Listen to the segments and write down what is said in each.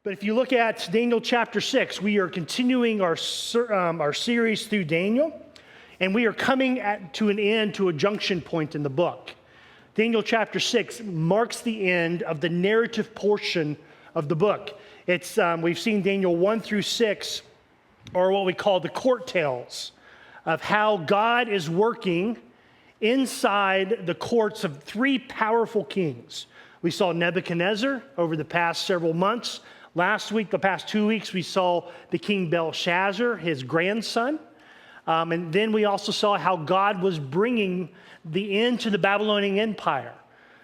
But if you look at Daniel chapter 6, we are continuing our series through Daniel, and we are coming to an end, to a junction point in the book. Daniel chapter 6 marks the end of the narrative portion of the book. We've seen Daniel 1 through 6, or what we call the court tales, of how God is working inside the courts of three powerful kings. We saw Nebuchadnezzar over the past several months. Last week, the past 2 weeks, we saw the king Belshazzar, his grandson. And then we also saw how God was bringing the end to the Babylonian Empire,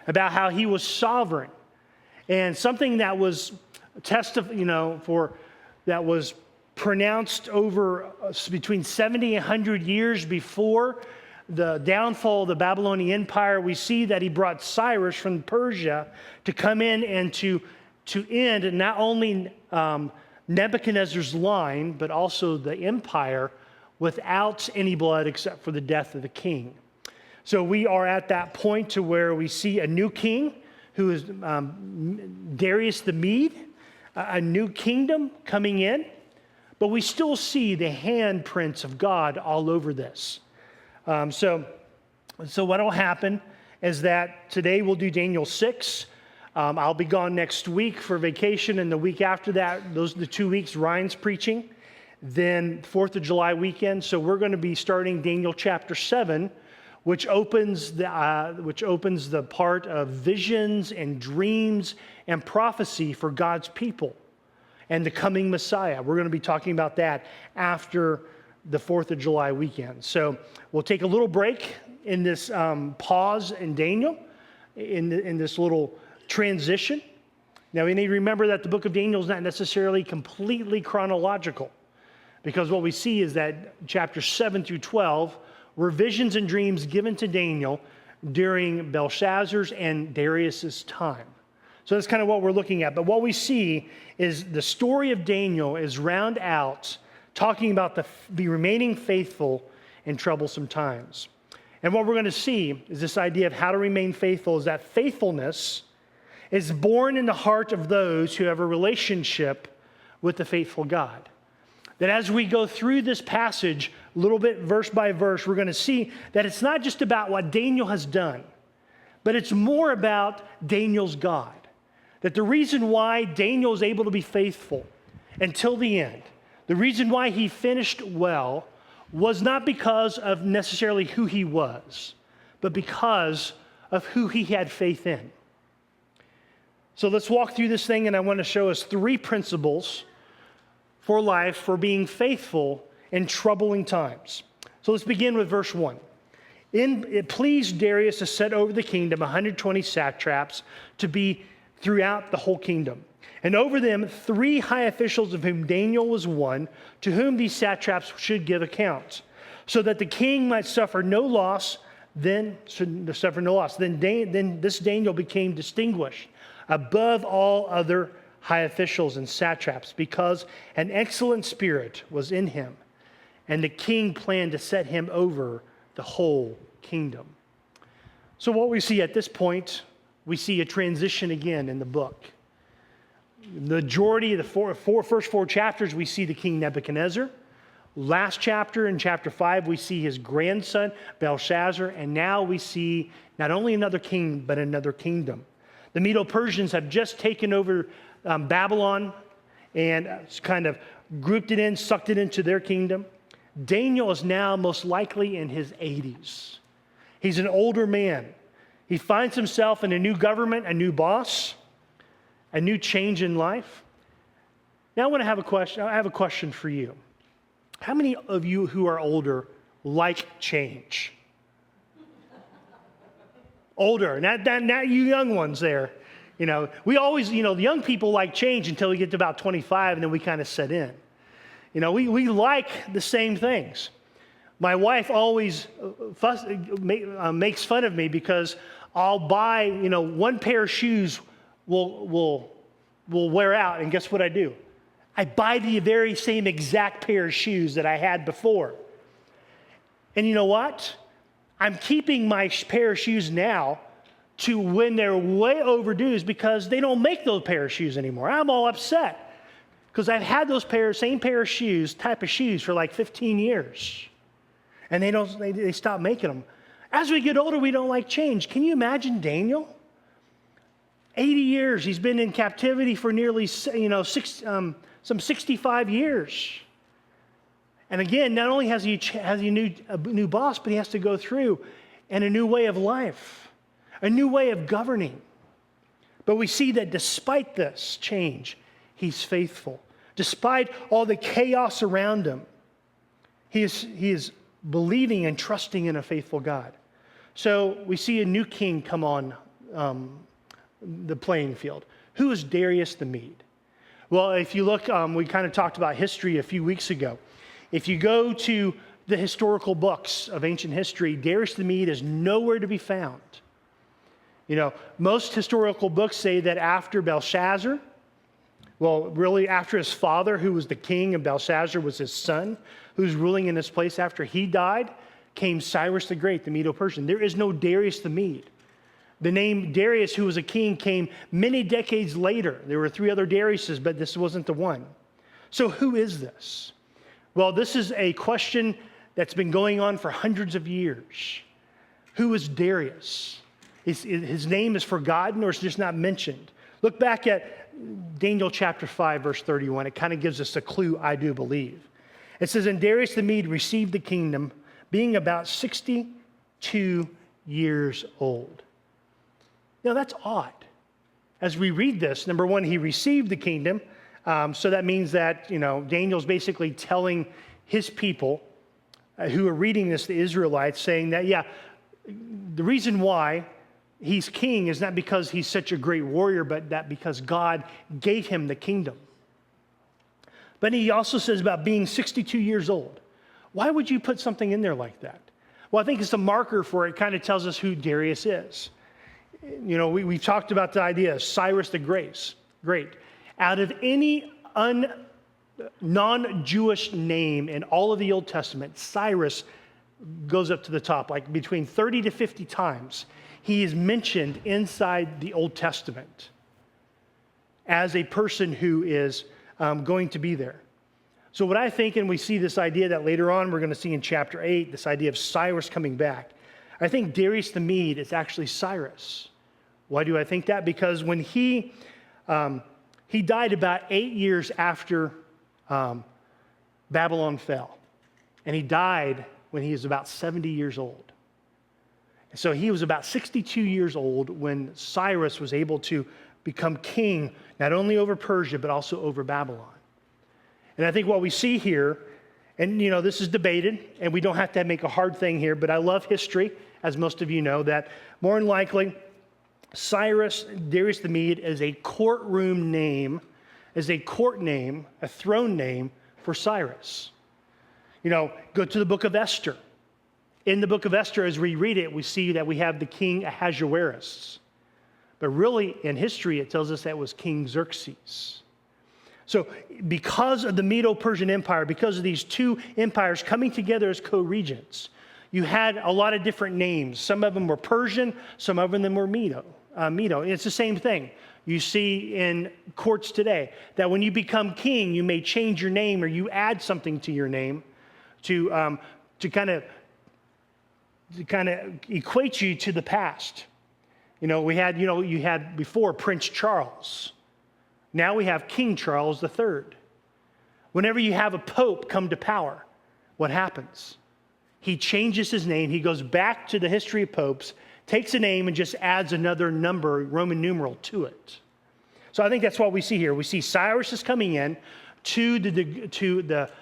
about how he was sovereign. And something that was that was pronounced over between 70 and 100 years before the downfall of the Babylonian Empire, we see that he brought Cyrus from Persia to come in and to end not only Nebuchadnezzar's line, but also the empire without any blood except for the death of the king. So we are at that point to where we see a new king who is Darius the Mede, a new kingdom coming in, but we still see the handprints of God all over this. So what will happen is that today we'll do Daniel 6. I'll be gone next week for vacation, and the week after that, those are the 2 weeks, Ryan's preaching. Then 4th of July weekend, so we're going to be starting Daniel chapter 7, which opens the part of visions and dreams and prophecy for God's people and the coming Messiah. We're going to be talking about that after the 4th of July weekend. So we'll take a little break in this pause in Daniel, in this little transition. Now we need to remember that the book of Daniel is not necessarily completely chronological, because what we see is that chapters 7 through 12 were visions and dreams given to Daniel during Belshazzar's and Darius's time. So that's kind of what we're looking at. But what we see is the story of Daniel is round out talking about the remaining faithful in troublesome times. And what we're going to see is this idea of how to remain faithful, is that faithfulness is born in the heart of those who have a relationship with the faithful God. That as we go through this passage, a little bit verse by verse, we're going to see that it's not just about what Daniel has done, but it's more about Daniel's God. That the reason why Daniel is able to be faithful until the end, the reason why he finished well, was not because of necessarily who he was, but because of who he had faith in. So let's walk through this thing, and I want to show us 3 principles for life, for being faithful in troubling times. So let's begin with verse 1. It pleased Darius to set over the kingdom 120 satraps to be throughout the whole kingdom, and over them 3 high officials, of whom Daniel was one, to whom these satraps should give account, so that the king might suffer no loss. Then this Daniel became distinguished above all other high officials and satraps, because an excellent spirit was in him, and the king planned to set him over the whole kingdom. So what we see at this point, we see a transition again in the book. The majority of the first four chapters, we see the king Nebuchadnezzar. Last chapter, in chapter 5, we see his grandson, Belshazzar, and now we see not only another king, but another kingdom. The Medo-Persians have just taken over Babylon and kind of grouped it in, sucked it into their kingdom. Daniel is now most likely in his 80s. He's an older man. He finds himself in a new government, a new boss, a new change in life. Now I have a question for you. How many of you who are older like change? Older, not you young ones there. You know, we always, the young people like change until we get to about 25, and then we kind of set in. You know, we like the same things. My wife always makes fun of me because I'll buy, one pair of shoes will wear out, and guess what I do? I buy the very same exact pair of shoes that I had before. And you know what? I'm keeping my pair of shoes now to when they're way overdue, because they don't make those pair of shoes anymore. I'm all upset. because I've had those same pair of shoes, type of shoes for like 15 years. And they stop making them. As we get older, we don't like change. Can you imagine Daniel? 80 years. He's been in captivity for nearly, some 65 years. And again, not only has he a new boss, but he has to go through and a new way of life, a new way of governing. But we see that despite this change, he's faithful. Despite all the chaos around him, he is believing and trusting in a faithful God. So we see a new king come on the playing field. Who is Darius the Mede? Well, if you look, we kind of talked about history a few weeks ago. If you go to the historical books of ancient history, Darius the Mede is nowhere to be found. Most historical books say that after Belshazzar, well, really after his father, who was the king, and Belshazzar was his son, who's ruling in his place after he died, came Cyrus the Great, the Medo-Persian. There is no Darius the Mede. The name Darius, who was a king, came many decades later. There were 3 other Dariuses, but this wasn't the one. So who is this? Well, this is a question that's been going on for hundreds of years. Who is Darius? His name is forgotten or it's just not mentioned. Look back at Daniel chapter 5, verse 31. It kind of gives us a clue, I do believe. It says, and Darius the Mede received the kingdom, being about 62 years old. Now, that's odd. As we read this, number one, he received the kingdom. So that means that, Daniel's basically telling his people who are reading this, the Israelites, saying that, the reason why he's king is not because he's such a great warrior, but that because God gave him the kingdom. But he also says about being 62 years old. Why would you put something in there like that? Well, I think it's a marker for it. Kind of tells us who Darius is. We've talked about the idea of Cyrus the Great. Out of any non-Jewish name in all of the Old Testament, Cyrus goes up to the top, like between 30 to 50 times. He is mentioned inside the Old Testament as a person who is going to be there. So what I think, and we see this idea that later on we're going to see in chapter 8, this idea of Cyrus coming back. I think Darius the Mede is actually Cyrus. Why do I think that? Because when he died about 8 years after Babylon fell. And he died when he was about 70 years old. So he was about 62 years old when Cyrus was able to become king, not only over Persia, but also over Babylon. And I think what we see here, and this is debated, and we don't have to make a hard thing here, but I love history, as most of you know, that more than likely, Darius the Mede is a courtroom name, is a court name, a throne name for Cyrus. Go to the book of Esther. In the book of Esther, as we read it, we see that we have the king Ahasuerus. But really, in history, it tells us that was King Xerxes. So because of the Medo-Persian Empire, because of these two empires coming together as co-regents, you had a lot of different names. Some of them were Persian, some of them were Medo. It's the same thing. You see in courts today that when you become king, you may change your name or you add something to your name to kind of equate you to the past. You had before Prince Charles. Now we have King Charles III. Whenever you have a pope come to power, what happens? He changes his name. He goes back to the history of popes, takes a name and just adds another number, Roman numeral, to it. So I think that's what we see here. We see Cyrus is coming in to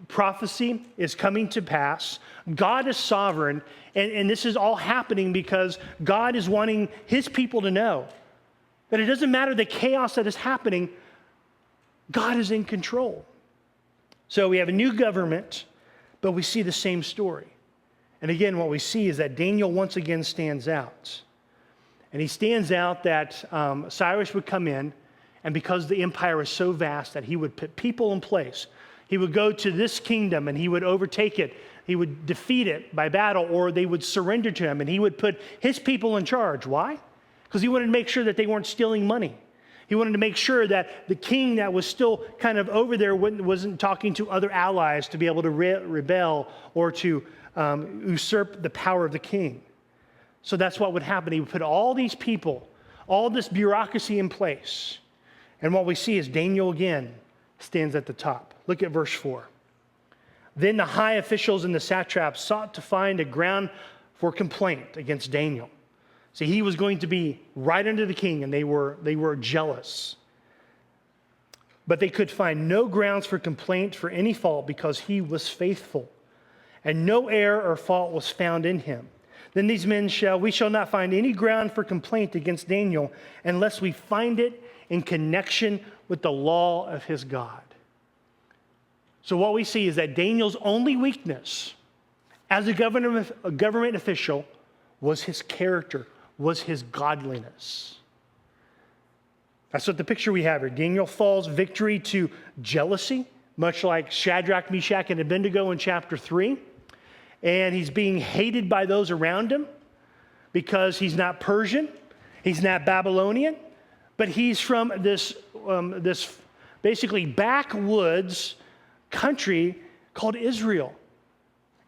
prophecy is coming to pass. God is sovereign, and this is all happening because God is wanting his people to know that it doesn't matter the chaos that is happening, God is in control. So we have a new government, but we see the same story. And again, what we see is that Daniel once again stands out. And he stands out that Cyrus would come in, and because the empire is so vast that he would put people in place. He would go to this kingdom and he would overtake it. He would defeat it by battle, or they would surrender to him, and he would put his people in charge. Why? Because he wanted to make sure that they weren't stealing money. He wanted to make sure that the king that was still kind of over there wasn't talking to other allies to be able to rebel or to usurp the power of the king. So that's what would happen. He would put all these people, all this bureaucracy in place. And what we see is Daniel again stands at the top. Look at verse 4. Then the high officials and the satraps sought to find a ground for complaint against Daniel. See, he was going to be right under the king, and they were jealous. But they could find no grounds for complaint for any fault because he was faithful, and no error or fault was found in him. Then these men we shall not find any ground for complaint against Daniel unless we find it in connection with the law of his God. So what we see is that Daniel's only weakness as a government official was his character, was his godliness. That's what the picture we have here. Daniel falls victory to jealousy, much like Shadrach, Meshach, and Abednego in chapter 3. And he's being hated by those around him because he's not Persian, he's not Babylonian, but he's from this basically backwoods country called Israel.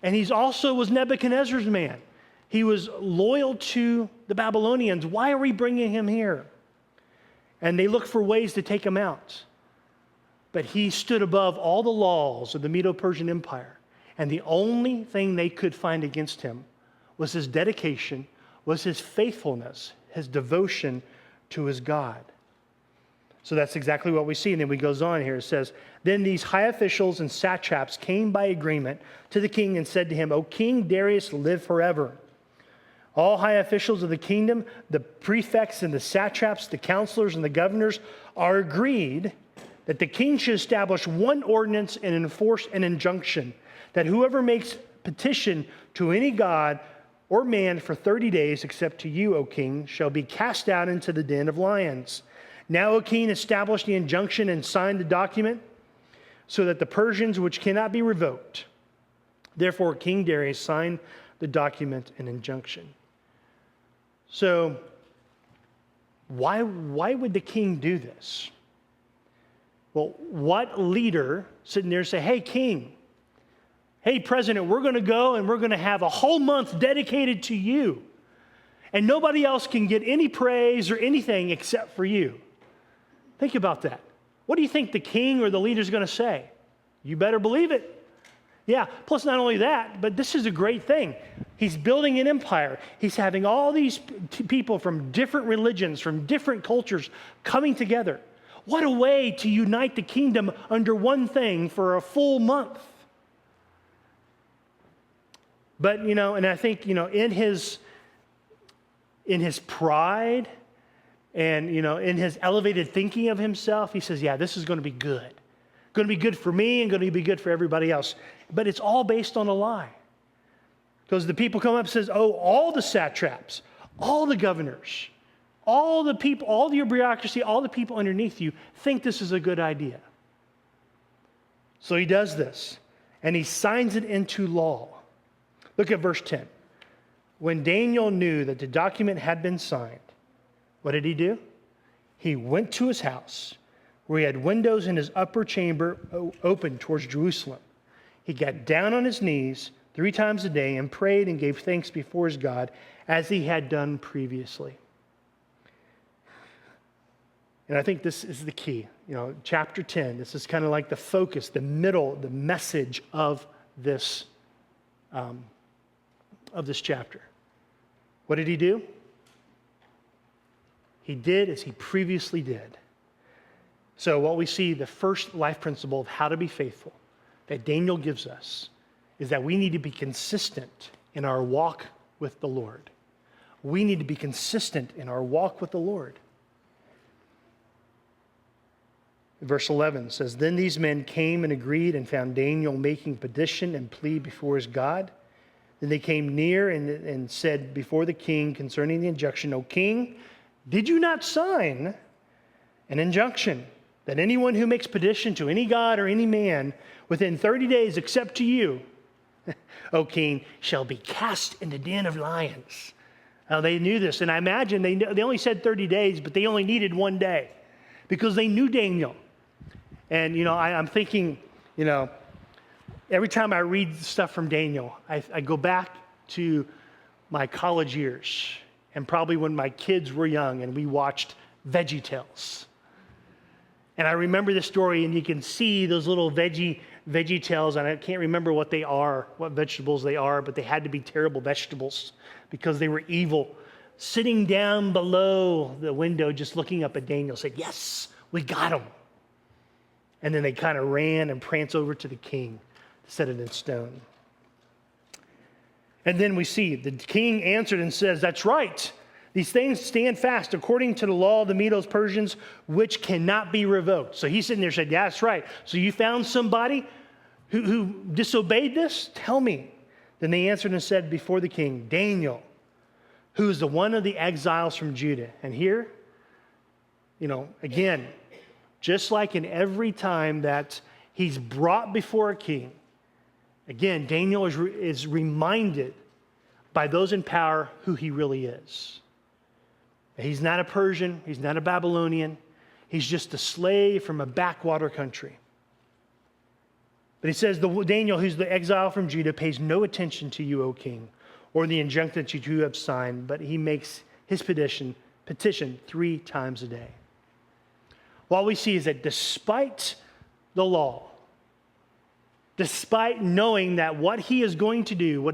And he's also was Nebuchadnezzar's man. He was loyal to the Babylonians. Why are we bringing him here? And they looked for ways to take him out. But he stood above all the laws of the Medo-Persian Empire. And the only thing they could find against him was his dedication, was his faithfulness, his devotion to his God. So that's exactly what we see. And then he goes on here. It says, then these high officials and satraps came by agreement to the king and said to him, O King Darius, live forever. All high officials of the kingdom, the prefects and the satraps, the counselors and the governors are agreed that the king should establish one ordinance and enforce an injunction that whoever makes petition to any god or man for 30 days, except to you, O king, shall be cast out into the den of lions. Now, O king, establish the injunction and sign the document so that the Persians, which cannot be revoked. Therefore, King Darius signed the document and injunction. So, why would the king do this? Well, what leader sitting there say, hey, king, hey, president, we're going to go and we're going to have a whole month dedicated to you. And nobody else can get any praise or anything except for you. Think about that. What do you think the king or the leader is going to say? You better believe it. Yeah, plus not only that, but this is a great thing. He's building an empire. He's having all these people from different religions, from different cultures coming together. What a way to unite the kingdom under one thing for a full month. But, and I think, in his pride and, in his elevated thinking of himself, he says, yeah, this is going to be good. Going to be good for me and going to be good for everybody else. But it's all based on a lie. Because the people come up and says, oh, all the satraps, all the governors, all the people, all your bureaucracy, all the people underneath you think this is a good idea. So he does this, and he signs it into law. Look at verse 10. When Daniel knew that the document had been signed, what did he do? He went to his house, where he had windows in his upper chamber open towards Jerusalem. He got down on his knees 3 times a day and prayed and gave thanks before his God, as he had done previously. And I think this is the key. Chapter 10, this is kind of like the focus, the middle, the message of this chapter. What did he do? He did as he previously did. So what we see, the first life principle of how to be faithful that Daniel gives us is that we need to be consistent in our walk with the Lord. We need to be consistent in our walk with the Lord. Verse 11 says, Then these men came and agreed and found Daniel making petition and plea before his God. Then they came near and said before the king concerning the injunction, O king, did you not sign an injunction that anyone who makes petition to any god or any man within 30 days except to you, O king, shall be cast in the den of lions? Now they knew this, and I imagine they only said 30 days, but they only needed one day. because they knew Daniel. And, I'm thinking, every time I read stuff from Daniel, I go back to my college years and probably when my kids were young and we watched VeggieTales. And I remember the story, and you can see those little VeggieTales, and I can't remember what they are, what vegetables they are, but they had to be terrible vegetables because they were evil. Sitting down below the window, just looking up at Daniel, said, "Yes, we got him." And then they kind of ran and pranced over to the king to set it in stone. And then we see the king answered and says, "That's right. These things stand fast according to the law of the Medo-Persians, which cannot be revoked." So he's sitting there and said, "Yeah, that's right. So you found somebody who disobeyed this? Tell me." Then they answered and said before the king, "Daniel, who is the one of the exiles from Judah." And here, again, just like in every time that he's brought before a king, again, Daniel is reminded by those in power who he really is. He's not a Persian. He's not a Babylonian. He's just a slave from a backwater country. But he says, Daniel, who's the exile from Judah, pays no attention to you, O king, or the injunction that you have signed, but he makes his petition 3 times a day. What we see is that despite the law, despite knowing that what he is going to do,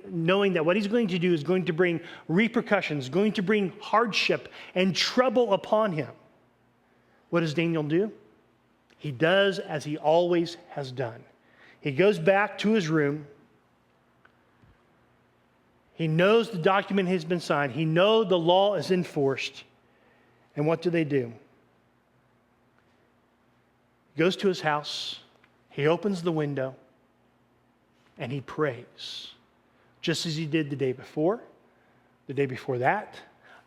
knowing that what he's going to do is going to bring repercussions, going to bring hardship and trouble upon him, what does Daniel do? He does as he always has done. He goes back to his room. He knows the document has been signed. He knows the law is enforced. And what do? He goes to his house. He opens the window and he prays, just as he did the day before that,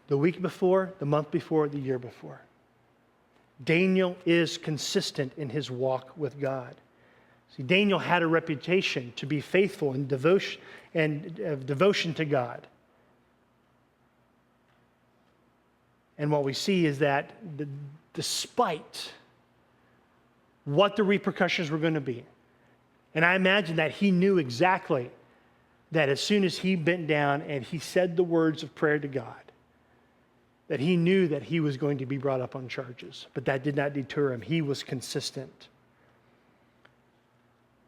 the week before, the month before, the year before. Daniel is consistent in his walk with God. See, Daniel had a reputation to be faithful and devotion to God. And what we see is that despite what the repercussions were going to be. And I imagine that he knew exactly that as soon as he bent down and he said the words of prayer to God, that he knew that he was going to be brought up on charges. But that did not deter him. He was consistent.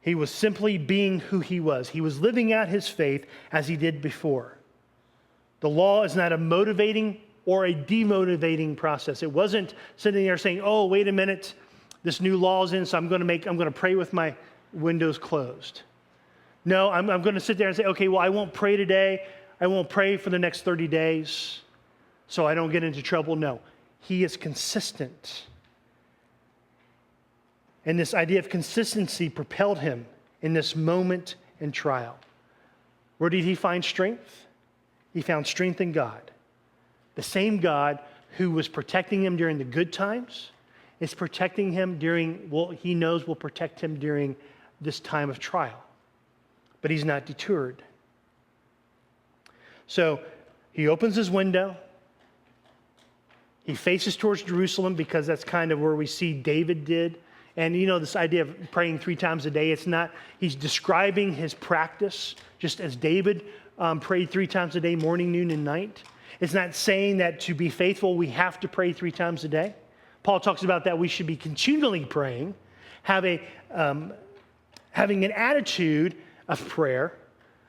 He was simply being who he was. He was living out his faith as he did before. The law is not a motivating or a demotivating process. It wasn't sitting there saying, "Oh, wait a minute, this new law is in, so I'm going to pray with my windows closed." No, I'm going to sit there and say, "Okay, well, I won't pray today. I won't pray for the next 30 days so I don't get into trouble." No, he is consistent. And this idea of consistency propelled him in this moment in trial. Where did he find strength? He found strength in God. The same God who was protecting him during the good times is protecting him he knows will protect him during this time of trial. But he's not deterred. So he opens his window. He faces towards Jerusalem because that's kind of where we see David did. And this idea of praying 3 times a day, he's describing his practice just as David prayed 3 times a day, morning, noon, and night. It's not saying that to be faithful, we have to pray 3 times a day. Paul talks about that we should be continually praying, having an attitude of prayer.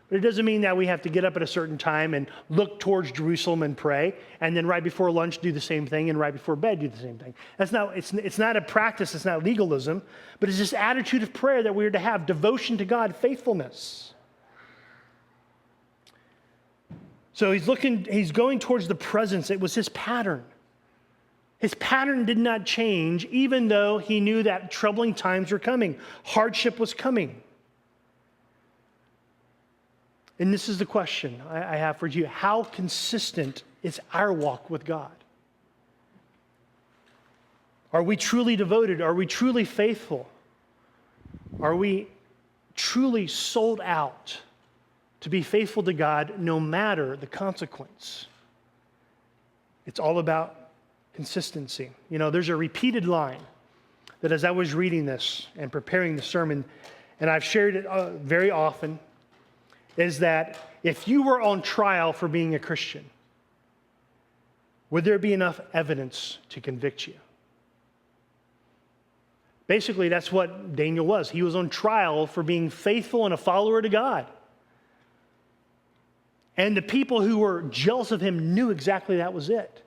But it doesn't mean that we have to get up at a certain time and look towards Jerusalem and pray, and then right before lunch do the same thing, and right before bed do the same thing. It's not a practice, it's not legalism, but it's this attitude of prayer that we're to have, devotion to God, faithfulness. So he's going towards the presence. It was his pattern. His pattern did not change, even though he knew that troubling times were coming. Hardship was coming. And this is the question I have for you. How consistent is our walk with God? Are we truly devoted? Are we truly faithful? Are we truly sold out to be faithful to God no matter the consequence? It's all about Consistency. You know, there's a repeated line that as I was reading this and preparing the sermon, and I've shared it very often, is that if you were on trial for being a Christian, would there be enough evidence to convict you? Basically, that's what Daniel was. He was on trial for being faithful and a follower to God. And the people who were jealous of him knew exactly that was it.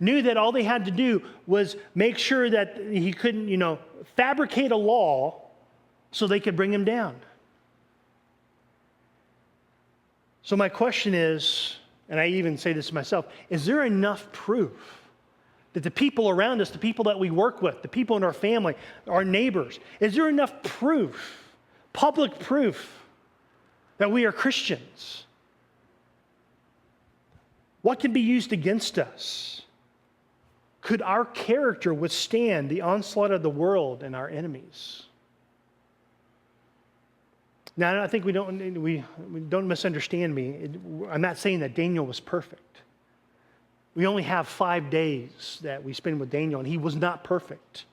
Knew that all they had to do was make sure that he couldn't, fabricate a law so they could bring him down. So my question is, and I even say this to myself, is there enough proof that the people around us, the people that we work with, the people in our family, our neighbors, is there enough proof, public proof, that we are Christians? What can be used against us? Could our character withstand the onslaught of the world and our enemies? Now, I think we don't misunderstand me. I'm not saying that Daniel was perfect. We only have 5 days that we spend with Daniel, and he was not perfect.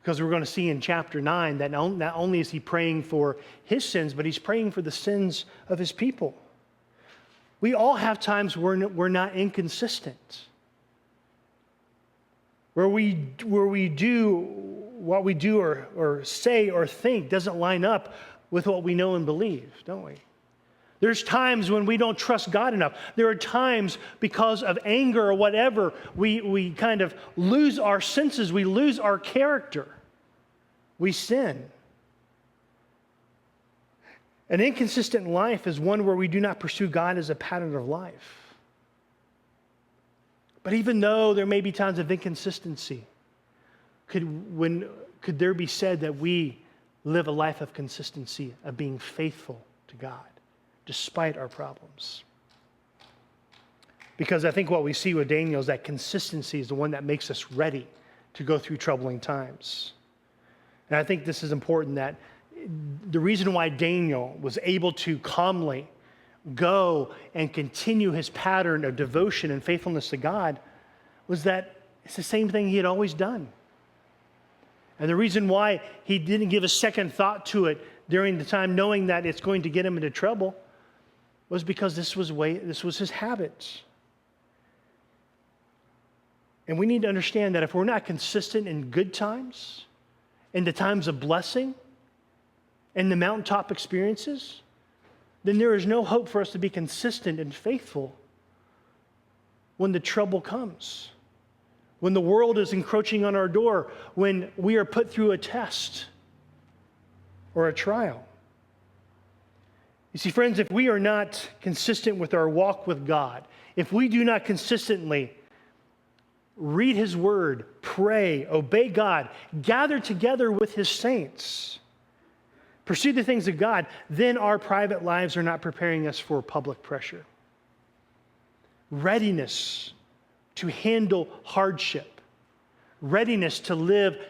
Because we're going to see in chapter 9 that not only is he praying for his sins, but he's praying for the sins of his people. We all have times where we're not inconsistent. Where we do what we do or say or think doesn't line up with what we know and believe, don't we? There's times when we don't trust God enough. There are times because of anger or whatever, we kind of lose our senses. We lose our character. We sin. An inconsistent life is one where we do not pursue God as a pattern of life. But even though there may be times of inconsistency, could there be said that we live a life of consistency, of being faithful to God, despite our problems? Because I think what we see with Daniel is that consistency is the one that makes us ready to go through troubling times. And I think this is important, that the reason why Daniel was able to calmly go and continue his pattern of devotion and faithfulness to God was that it's the same thing he had always done. And the reason why he didn't give a second thought to it during the time, knowing that it's going to get him into trouble, was because this was his habit. And we need to understand that if we're not consistent in good times, in the times of blessing, in the mountaintop experiences, then there is no hope for us to be consistent and faithful when the trouble comes, when the world is encroaching on our door, when we are put through a test or a trial. You see, friends, if we are not consistent with our walk with God, if we do not consistently read His Word, pray, obey God, gather together with His saints, pursue the things of God, then our private lives are not preparing us for public pressure. Readiness to handle hardship. Readiness to live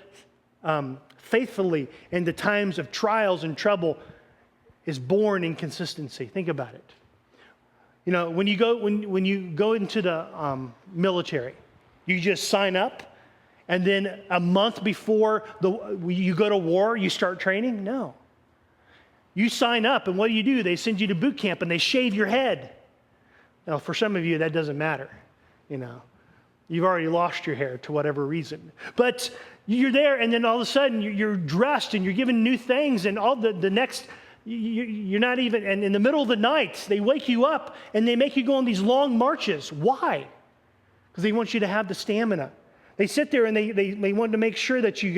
faithfully in the times of trials and trouble is born in consistency. Think about it. You know, when you go into the military, you just sign up, and then a month before you go to war, you start training? No. You sign up, and what do? They send you to boot camp, and they shave your head. Now, for some of you, that doesn't matter. You know, you've already lost your hair to whatever reason. But you're there, and then all of a sudden, you're dressed, and you're given new things, and all the next, you're not even, and in the middle of the night, they wake you up, and they make you go on these long marches. Why? Because they want you to have the stamina. They sit there, and they want to make sure that you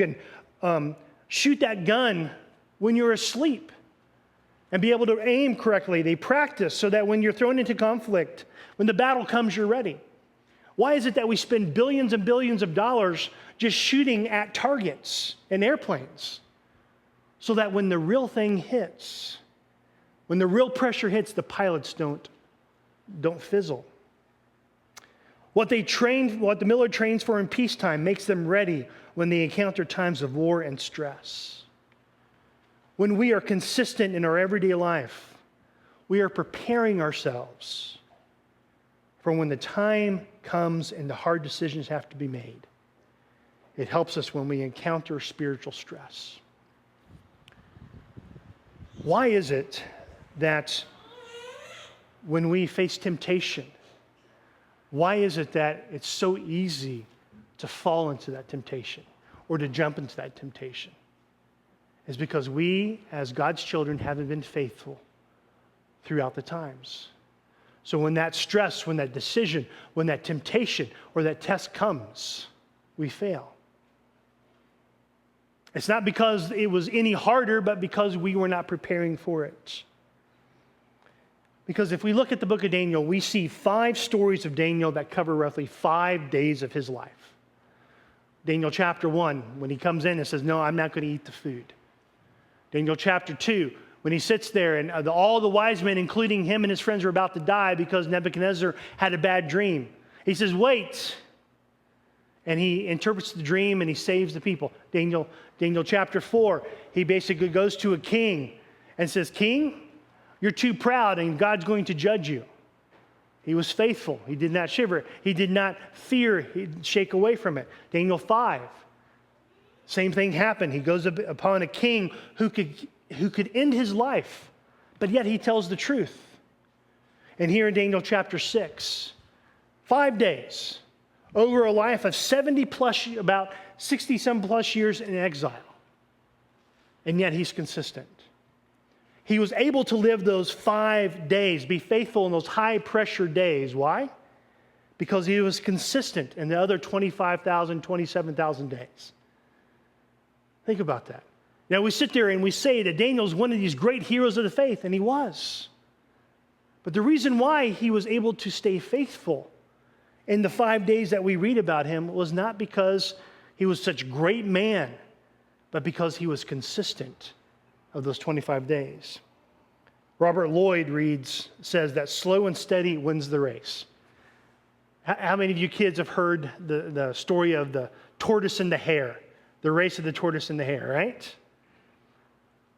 can shoot that gun when you're asleep and be able to aim correctly. They practice so that when you're thrown into conflict, when the battle comes, you're ready. Why is it that we spend billions and billions of dollars just shooting at targets and airplanes? So that when the real thing hits, when the real pressure hits, the pilots don't fizzle. What the military trains for in peacetime makes them ready when they encounter times of war and stress. When we are consistent in our everyday life, we are preparing ourselves for when the time comes and the hard decisions have to be made. It helps us when we encounter spiritual stress. Why is it that when we face temptation, why is it that it's so easy to fall into that temptation or to jump into that temptation? It's because we, as God's children, haven't been faithful throughout the times. So when that stress, when that decision, when that temptation or that test comes, we fail. It's not because it was any harder, but because we were not preparing for it. Because if we look at the book of Daniel, we see 5 stories of Daniel that cover roughly 5 days of his life. Daniel chapter 1, when he comes in and says, no, I'm not going to eat the food. Daniel chapter 2, when he sits there and all the wise men, including him and his friends, are about to die because Nebuchadnezzar had a bad dream. He says, wait. And he interprets the dream and he saves the people. Daniel chapter 4, he basically goes to a king and says, King, you're too proud and God's going to judge you. He was faithful. He did not shiver. He did not fear. He'd shake away from it. Daniel 5, same thing happened. He goes upon a king who could end his life, but yet he tells the truth. And here in Daniel chapter 6, 5 days, over a life of 70 plus, about 60 some plus years in exile. And yet he's consistent. He was able to live those 5 days, be faithful in those high pressure days. Why? Because he was consistent in the other 25,000, 27,000 days. Think about that. Now we sit there and we say that Daniel's one of these great heroes of the faith, and he was. But the reason why he was able to stay faithful in the 5 days that we read about him was not because he was such a great man, but because he was consistent of those 25 days. Robert Lloyd says that slow and steady wins the race. How many of you kids have heard the story of the tortoise and the hare? The race of the tortoise and the hare, right?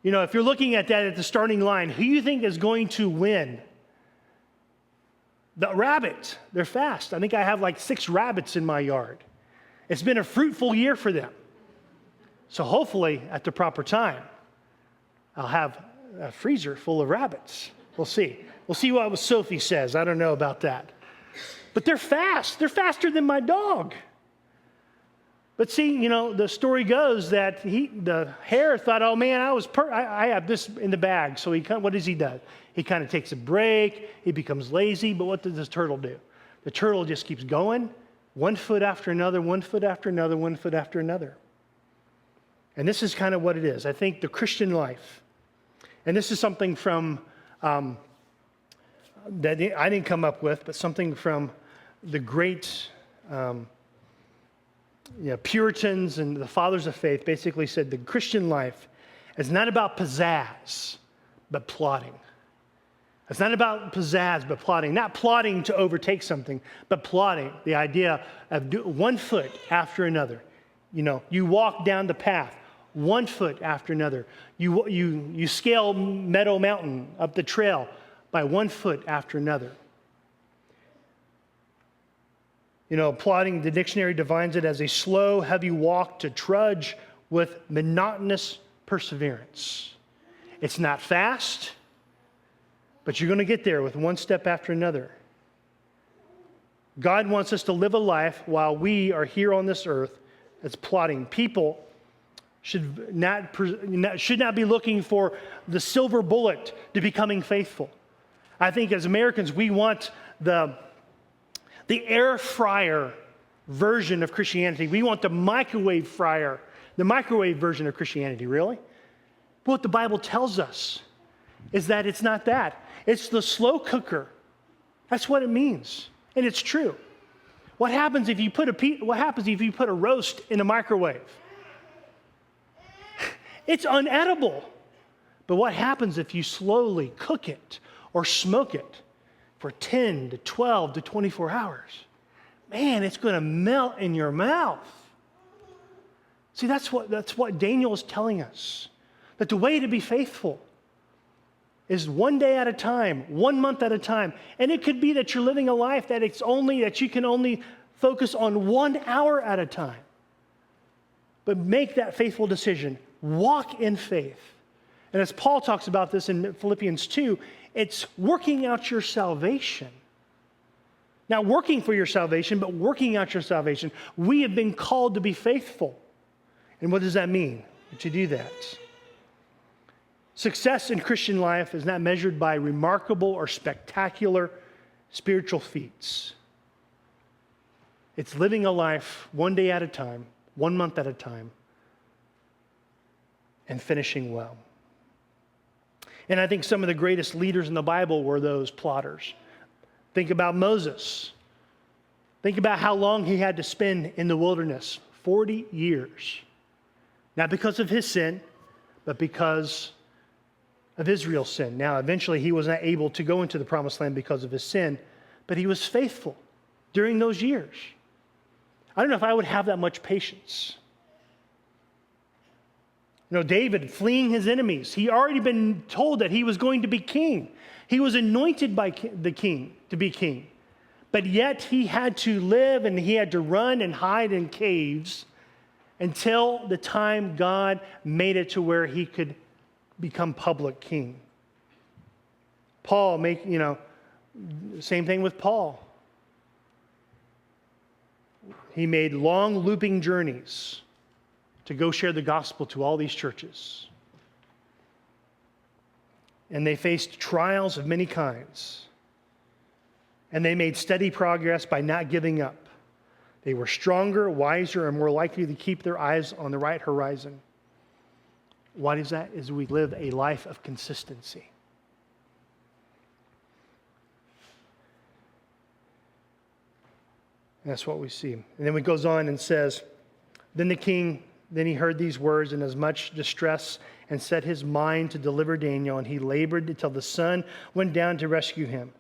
You know, if you're looking at that at the starting line, who do you think is going to win? The rabbit. They're fast. I think I have like 6 rabbits in my yard. It's been a fruitful year for them. So hopefully at the proper time, I'll have a freezer full of rabbits. We'll see. We'll see what Sophie says. I don't know about that. But they're fast. They're faster than my dog. But see, you know, the story goes that the hare thought, oh man, I have this in the bag. So what does he do? He kind of takes a break. He becomes lazy. But what does this turtle do? The turtle just keeps going, 1 foot after another, 1 foot after another, 1 foot after another. And this is kind of what it is. I think the Christian life, and this is something from that I didn't come up with, but something from the great Puritans and the fathers of faith basically said the Christian life is not about pizzazz, but plotting. It's not about pizzazz, but plotting. Not plotting to overtake something, but plotting. The idea of 1 foot after another. You know, you walk down the path 1 foot after another. You scale Meadow Mountain up the trail by 1 foot after another. You know, plotting, the dictionary defines it as a slow, heavy walk to trudge with monotonous perseverance. It's not fast, but you're going to get there with 1 step after another. God wants us to live a life while we are here on this earth that's plotting. People should not be looking for the silver bullet to becoming faithful. I think as Americans, we want the air fryer version of Christianity. We want the microwave version of Christianity, really? But what the Bible tells us is that it's not that. It's the slow cooker. That's what it means. And it's true. What happens if you put a roast in a microwave? It's unedible. But what happens if you slowly cook it or smoke it for 10 to 12 to 24 hours? Man, it's going to melt in your mouth. See, that's what Daniel is telling us. That the way to be faithful is 1 day at a time, 1 month at a time. And it could be that you're living a life that you can only focus on 1 hour at a time. But make that faithful decision. Walk in faith. And as Paul talks about this in Philippians 2, it's working out your salvation. Not working for your salvation, but working out your salvation. We have been called to be faithful. And what does that mean? To do that. Success in Christian life is not measured by remarkable or spectacular spiritual feats. It's living a life one day at a time, 1 month at a time, and finishing well. And I think some of the greatest leaders in the Bible were those plotters. Think about Moses. Think about how long he had to spend in the wilderness, 40 years. Not because of his sin, but because of Israel's sin. Now, eventually he was not able to go into the promised land because of his sin, but he was faithful during those years. I don't know if I would have that much patience. You know, David fleeing his enemies. He already been told that he was going to be king. He was anointed by the king to be king. But yet he had to live and he had to run and hide in caves until the time God made it to where he could become public king. Same thing with Paul. He made long looping journeys to go share the gospel to all these churches. And they faced trials of many kinds. And they made steady progress by not giving up. They were stronger, wiser, and more likely to keep their eyes on the right horizon. What is that? Is we live a life of consistency. And that's what we see. And then it goes on and says, Then he heard these words in as much distress and set his mind to deliver Daniel, and he labored until the sun went down to rescue him.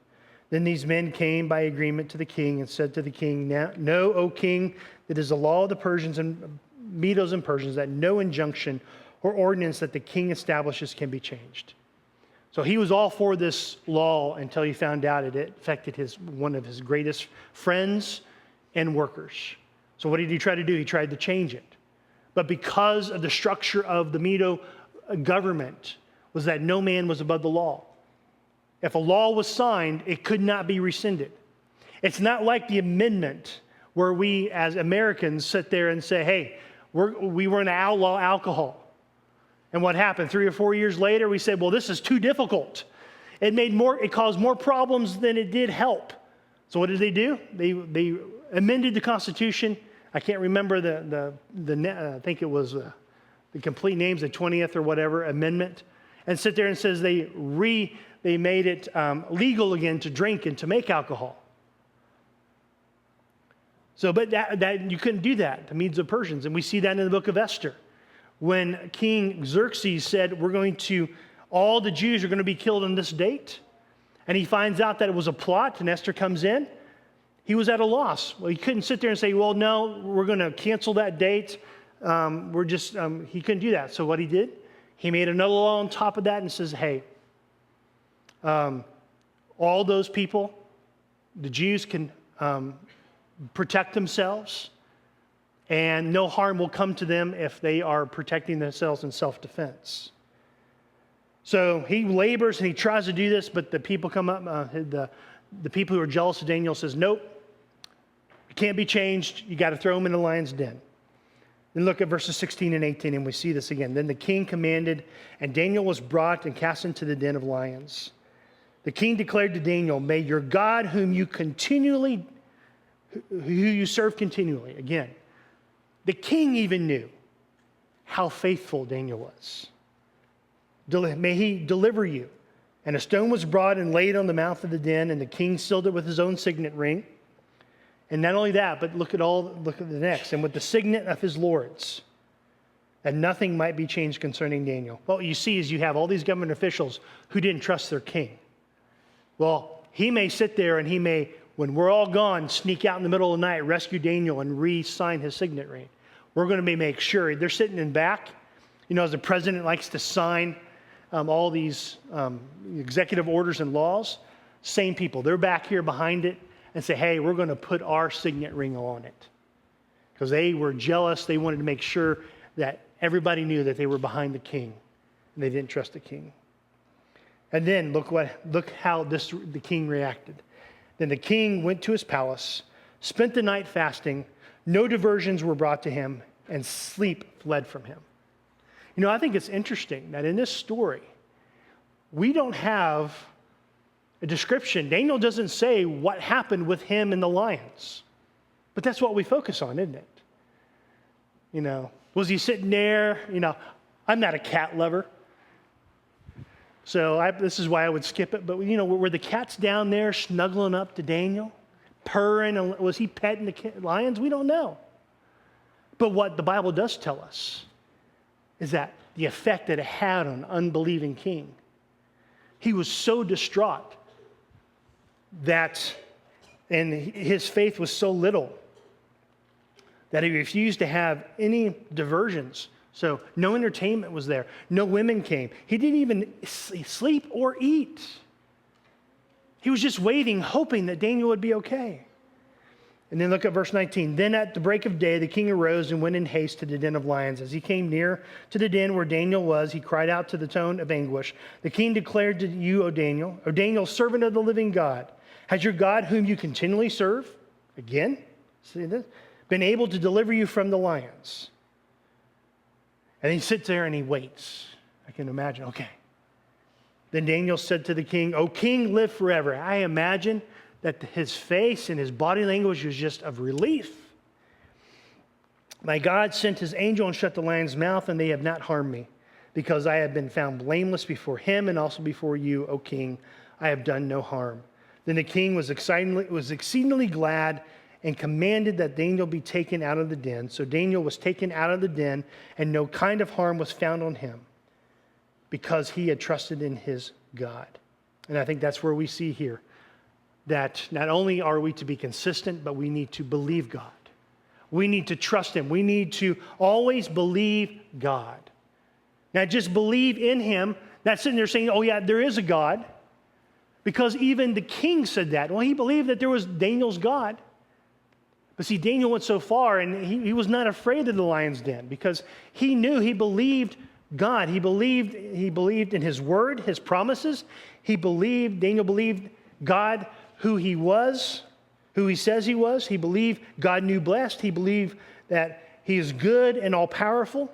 Then these men came by agreement to the king and said to the king, Know, O king, that is the law of the Persians and Medos and Persians, that no injunction or ordinance that the king establishes can be changed. So he was all for this law until he found out it affected one of his greatest friends and workers. So what did he try to do? He tried to change it. But because of the structure of the Medo government was that no man was above the law. If a law was signed, it could not be rescinded. It's not like the amendment where we as Americans sit there and say, hey, we were going to outlaw alcohol. And what happened? 3 or 4 years later, we said, well, this is too difficult. It caused more problems than it did help. So what did they do? They amended the Constitution. I can't remember I think it was the complete names, the 20th or whatever amendment, and sit there and says they made it legal again to drink and to make alcohol. So, but that you couldn't do that, the Medes and Persians, and we see that in the book of Esther, when King Xerxes said, all the Jews are going to be killed on this date, and he finds out that it was a plot, and Esther comes in. He was at a loss. Well, he couldn't sit there and say, well, no, we're going to cancel that date. He couldn't do that. So what he did, he made another law on top of that and says, hey, all those people, the Jews can protect themselves, and no harm will come to them if they are protecting themselves in self-defense. So he labors and he tries to do this, but the people come up, the people who are jealous of Daniel says, nope, it can't be changed. You got to throw him in the lion's den. Then look at verses 16 and 18, and we see this again. Then the king commanded, and Daniel was brought and cast into the den of lions. The king declared to Daniel, may your God who you serve continually. Again, the king even knew how faithful Daniel was. May he deliver you. And a stone was brought and laid on the mouth of the den, and the king sealed it with his own signet ring. And not only that, but look at the next. And with the signet of his lords, that nothing might be changed concerning Daniel. What you see is you have all these government officials who didn't trust their king. Well, he may sit there and he may, when we're all gone, sneak out in the middle of the night, rescue Daniel, and re-sign his signet ring. We're going to make sure. They're sitting in back. You know, as the president likes to sign all these executive orders and laws, same people. They're back here behind it and say, hey, we're going to put our signet ring on it. because they were jealous. They wanted to make sure that everybody knew that they were behind the king, and they didn't trust the king. And then look how the king reacted. Then the king went to his palace, spent the night fasting. No diversions were brought to him, and sleep fled from him. You know, I think it's interesting that in this story, we don't have a description. Daniel doesn't say what happened with him and the lions. But that's what we focus on, isn't it? You know, was he sitting there? You know, I'm not a cat lover. So this is why I would skip it. But, you know, were the cats down there snuggling up to Daniel, purring? And was he petting the lions? We don't know. But what the Bible does tell us is that the effect that it had on an unbelieving king. He was so distraught and his faith was so little that he refused to have any diversions. So no entertainment was there. No women came. He didn't even sleep or eat. He was just waiting, hoping that Daniel would be okay. And then look at verse 19. Then at the break of day, the king arose and went in haste to the den of lions. As he came near to the den where Daniel was, he cried out to the tone of anguish. The king declared to you, O Daniel, servant of the living God, has your God, whom you continually serve, again, see this, been able to deliver you from the lions? And he sits there and he waits. I can imagine, okay. Then Daniel said to the king, O king, live forever. I imagine that his face and his body language was just of relief. My God sent his angel and shut the lion's mouth, and they have not harmed me, because I have been found blameless before him and also before you, O king. I have done no harm. Then the king was exceedingly glad and commanded that Daniel be taken out of the den. So Daniel was taken out of the den, and no kind of harm was found on him, because he had trusted in his God. And I think that's where we see here that not only are we to be consistent, but we need to believe God. We need to trust him. We need to always believe God. Now, just believe in him, not sitting there saying, oh yeah, there is a God, because even the king said that. Well, he believed that there was Daniel's God. But see, Daniel went so far, and he was not afraid of the lion's den, because he knew, he believed God. He believed in his word, his promises. Daniel believed God, who he was, who he says he was. He believed God knew best. He believed that he is good and all-powerful.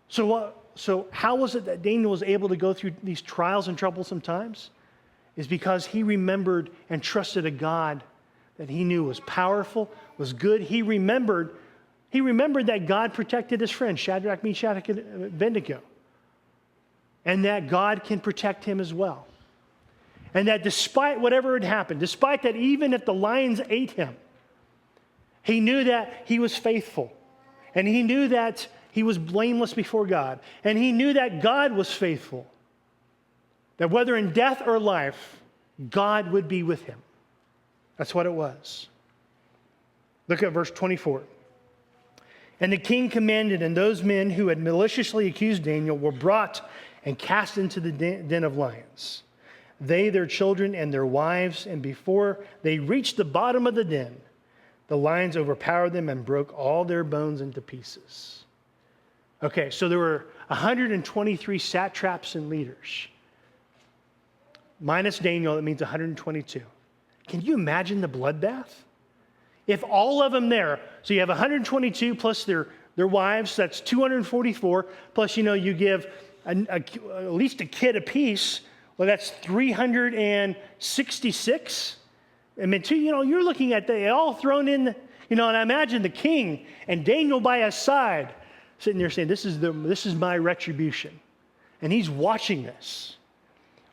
So how was it that Daniel was able to go through these trials and troublesome times? Is because he remembered and trusted a God that he knew was powerful, was good. He remembered that God protected his friends, Shadrach, Meshach, and Abednego, and that God can protect him as well. And that despite whatever had happened, despite that even if the lions ate him, he knew that he was faithful. And he knew that he was blameless before God. And he knew that God was faithful. That whether in death or life, God would be with him. That's what it was. Look at verse 24. And the king commanded, and those men who had maliciously accused Daniel were brought and cast into the den of lions. They, their children, and their wives, and before they reached the bottom of the den, the lions overpowered them and broke all their bones into pieces. Okay, so there were 123 satraps and leaders. Minus Daniel, that means 122. Can you imagine the bloodbath? If all of them there, so you have 122 plus their wives, that's 244, plus, you give at least a kid apiece. Well, that's 366. I mean, you're looking at they all thrown in, and I imagine the king and Daniel by his side sitting there saying, this is my retribution. And he's watching this.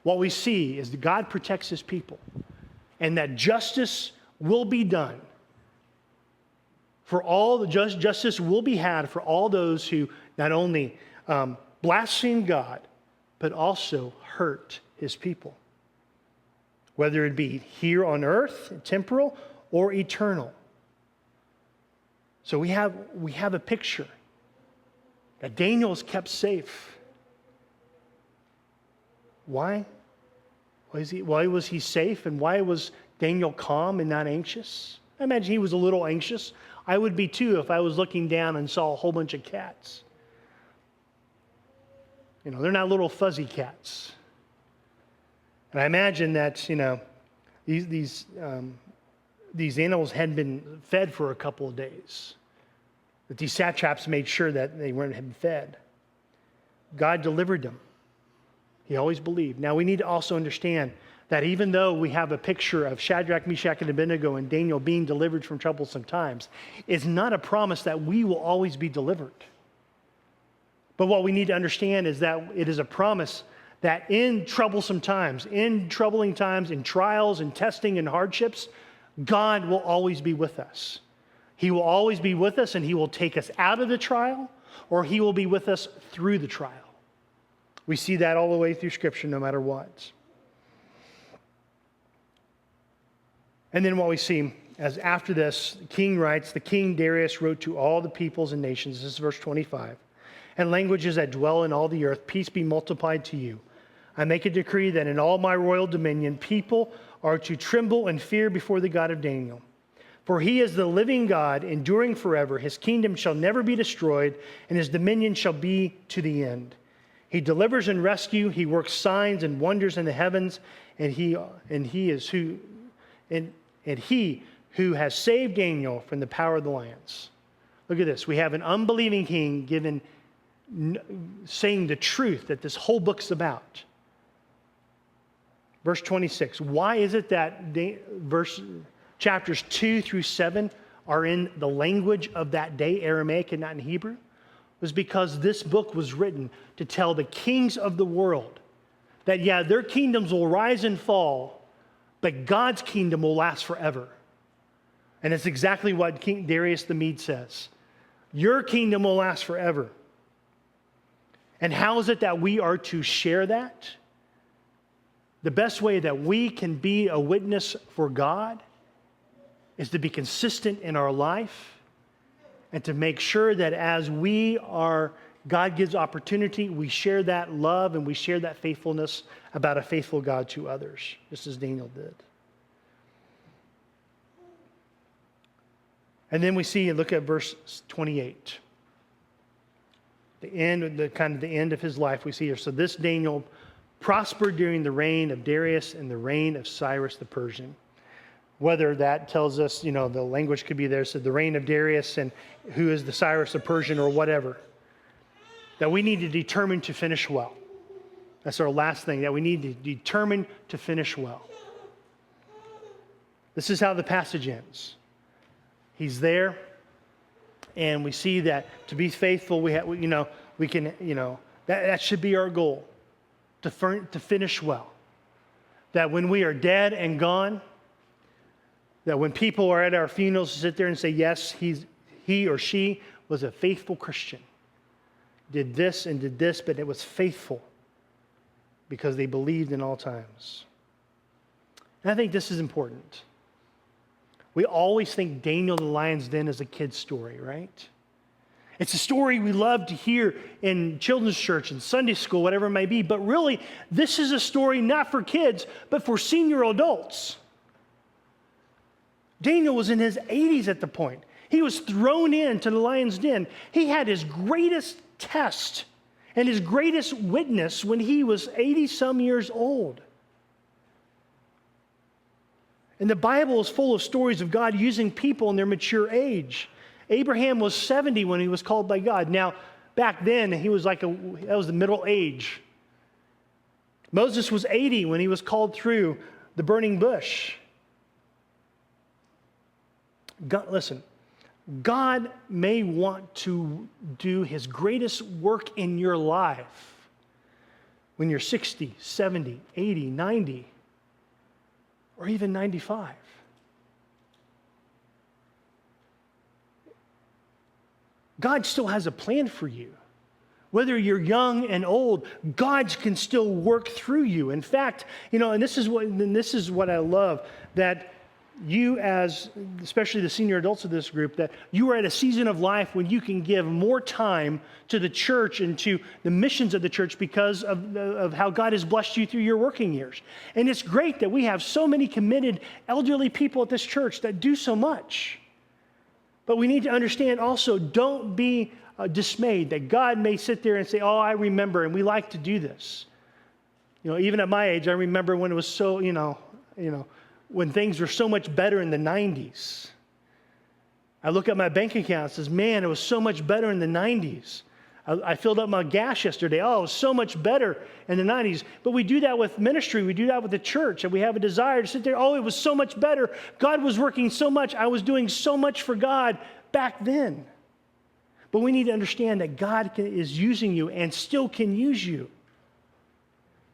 What we see is that God protects his people and that justice will be done. For all the justice will be had for all those who not only blaspheme God, but also hurt his people, whether it be here on earth, temporal, or eternal. So we have a picture that Daniel is kept safe. Why? Why was he safe, and why was Daniel calm and not anxious? I imagine he was a little anxious. I would be too if I was looking down and saw a whole bunch of cats. They're not little fuzzy cats. And I imagine that, these animals hadn't been fed for a couple of days. That these satraps made sure that they weren't been fed. God delivered them. He always believed. Now we need to also understand that even though we have a picture of Shadrach, Meshach, and Abednego and Daniel being delivered from troublesome times, it's not a promise that we will always be delivered. But what we need to understand is that it is a promise that in troublesome times, in troubling times, in trials and testing and hardships, God will always be with us. He will always be with us, and he will take us out of the trial, or he will be with us through the trial. We see that all the way through Scripture, no matter what. And then what we see, as after this, the king writes, the king Darius wrote to all the peoples and nations, this is verse 25, and languages that dwell in all the earth, peace be multiplied to you. I make a decree that in all my royal dominion, people are to tremble and fear before the God of Daniel. For he is the living God, enduring forever. His kingdom shall never be destroyed, and his dominion shall be to the end. He delivers and rescues. He works signs and wonders in the heavens, and he who has saved Daniel from the power of the lions. Look at this. We have an unbelieving king saying the truth that this whole book's about. Verse 26. Why is it that chapters 2 through 7 are in the language of that day, Aramaic and not in Hebrew? It was because this book was written to tell the kings of the world that, their kingdoms will rise and fall, but God's kingdom will last forever. And it's exactly what King Darius the Mede says. Your kingdom will last forever. And how is it that we are to share that? The best way that we can be a witness for God is to be consistent in our life and to make sure that as God gives opportunity, we share that love and we share that faithfulness about a faithful God to others, just as Daniel did. And then we see and look at verse 28. The end of his life we see here. So this Daniel prospered during the reign of Darius and the reign of Cyrus the Persian. Whether that tells us, the language could be there, so the reign of Darius and who is the Cyrus the Persian or whatever. That we need to determine to finish well. That's our last thing, that we need to determine to finish well. This is how the passage ends. He's there, and we see that to be faithful, that should be our goal, to finish well. That when we are dead and gone, that when people are at our funerals, sit there and say, yes, he or she was a faithful Christian. Did this and did this, but it was faithful because they believed in all times. And I think this is important. We always think Daniel the Lion's Den is a kid's story, right? It's a story we love to hear in children's church and Sunday school, whatever it may be. But really, this is a story not for kids, but for senior adults. Daniel was in his 80s at the point. He was thrown into the lion's den. He had his greatest test and his greatest witness when he was 80-some years old. And the Bible is full of stories of God using people in their mature age. Abraham was 70 when he was called by God. Now, back then, that was the middle age. Moses was 80 when he was called through the burning bush. Listen, God may want to do his greatest work in your life when you're 60, 70, 80, 90, or even 95. God still has a plan for you. Whether you're young and old, God can still work through you. In fact, and this is what I love, that you as, especially the senior adults of this group, that you are at a season of life when you can give more time to the church and to the missions of the church because of how God has blessed you through your working years. And it's great that we have so many committed elderly people at this church that do so much. But we need to understand also, don't be dismayed that God may sit there and say, oh, I remember, and we like to do this. Even at my age, I remember when it was so, when things were so much better in the 90s. I look at my bank account and says, man, it was so much better in the 90s. I filled up my gas yesterday. Oh, it was so much better in the 90s. But we do that with ministry. We do that with the church. And we have a desire to sit there, oh, it was so much better. God was working so much. I was doing so much for God back then. But we need to understand that God is using you and still can use you.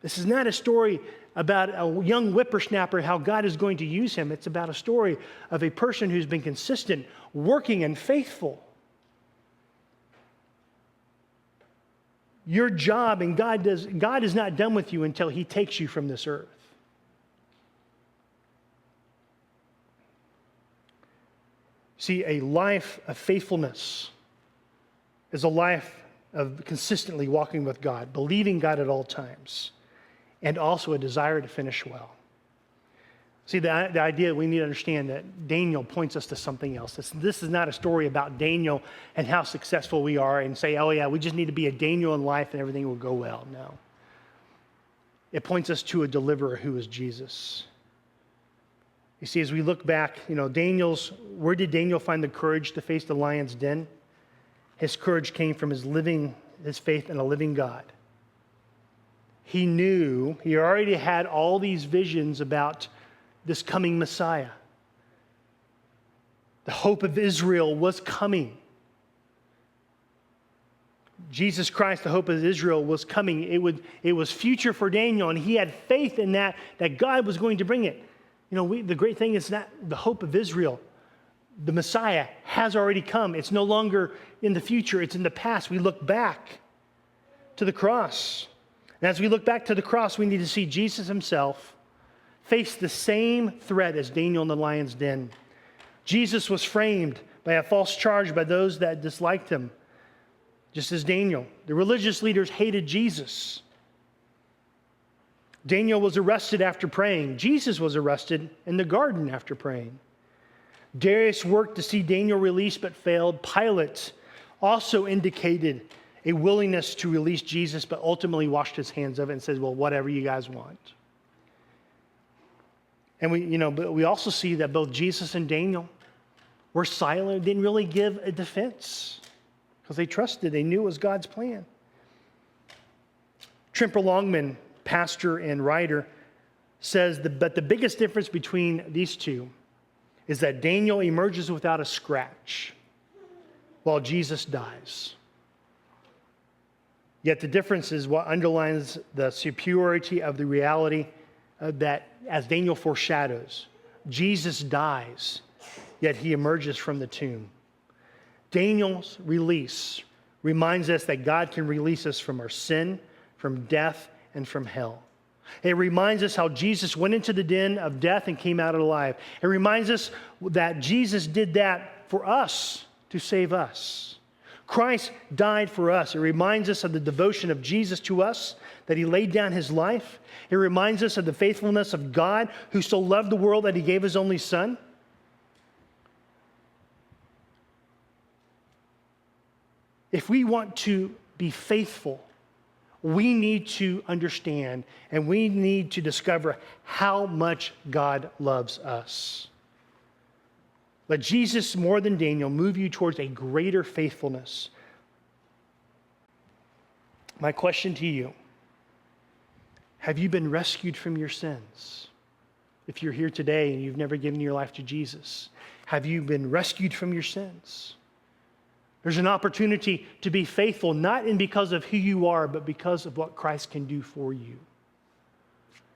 This is not a story about a young whippersnapper, how God is going to use him. It's about a story of a person who's been consistent, working, and faithful. Your job, and God is not done with you until he takes you from this earth. See, a life of faithfulness is a life of consistently walking with God, believing God at all times, and also a desire to finish well. See, the idea we need to understand that Daniel points us to something else. This is not a story about Daniel and how successful we are and say, oh yeah, we just need to be a Daniel in life and everything will go well. No. It points us to a deliverer who is Jesus. You see, as we look back, where did Daniel find the courage to face the lion's den? His courage came from his faith in a living God. He already had all these visions about this coming Messiah. The hope of Israel was coming. Jesus Christ, the hope of Israel, was coming. It was future for Daniel, and he had faith in that God was going to bring it. The great thing is that the hope of Israel, the Messiah, has already come. It's no longer in the future. It's in the past. We look back to the cross. And as we look back to the cross, we need to see Jesus himself face the same threat as Daniel in the lion's den. Jesus was framed by a false charge by those that disliked him, just as Daniel. The religious leaders hated Jesus. Daniel was arrested after praying. Jesus was arrested in the garden after praying. Darius worked to see Daniel released but failed. Pilate also indicated a willingness to release Jesus, but ultimately washed his hands of it and says, well, whatever you guys want. And we also see that both Jesus and Daniel were silent, didn't really give a defense because they trusted, they knew it was God's plan. Trimper Longman, pastor and writer, says but the biggest difference between these two is that Daniel emerges without a scratch while Jesus dies. Yet the difference is what underlines the superiority of the reality that, as Daniel foreshadows, Jesus dies, yet he emerges from the tomb. Daniel's release reminds us that God can release us from our sin, from death, and from hell. It reminds us how Jesus went into the den of death and came out alive. It reminds us that Jesus did that for us to save us. Christ died for us. It reminds us of the devotion of Jesus to us, that he laid down his life. It reminds us of the faithfulness of God, who so loved the world that he gave his only son. If we want to be faithful, we need to understand and we need to discover how much God loves us. Let Jesus, more than Daniel, move you towards a greater faithfulness. My question to you, have you been rescued from your sins? If you're here today and you've never given your life to Jesus, have you been rescued from your sins? There's an opportunity to be faithful, not because of who you are, but because of what Christ can do for you.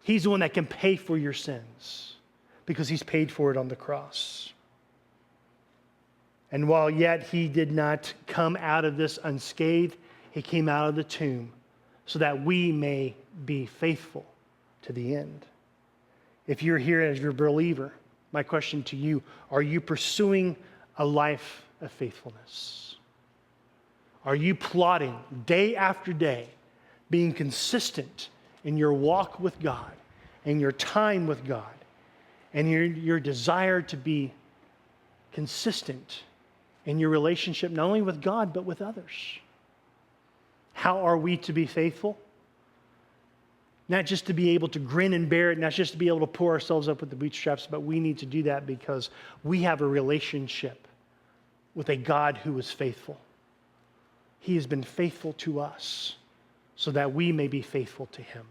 He's the one that can pay for your sins because he's paid for it on the cross. And while yet he did not come out of this unscathed, he came out of the tomb so that we may be faithful to the end. If you're here as your believer, my question to you, are you pursuing a life of faithfulness? Are you plotting day after day, being consistent in your walk with God and your time with God and your desire to be consistent in your relationship not only with God but with others? How are we to be faithful? Not just to be able to grin and bear it, not just to be able to pull ourselves up with the bootstraps, but we need to do that because we have a relationship with a God who is faithful. He has been faithful to us so that we may be faithful to him.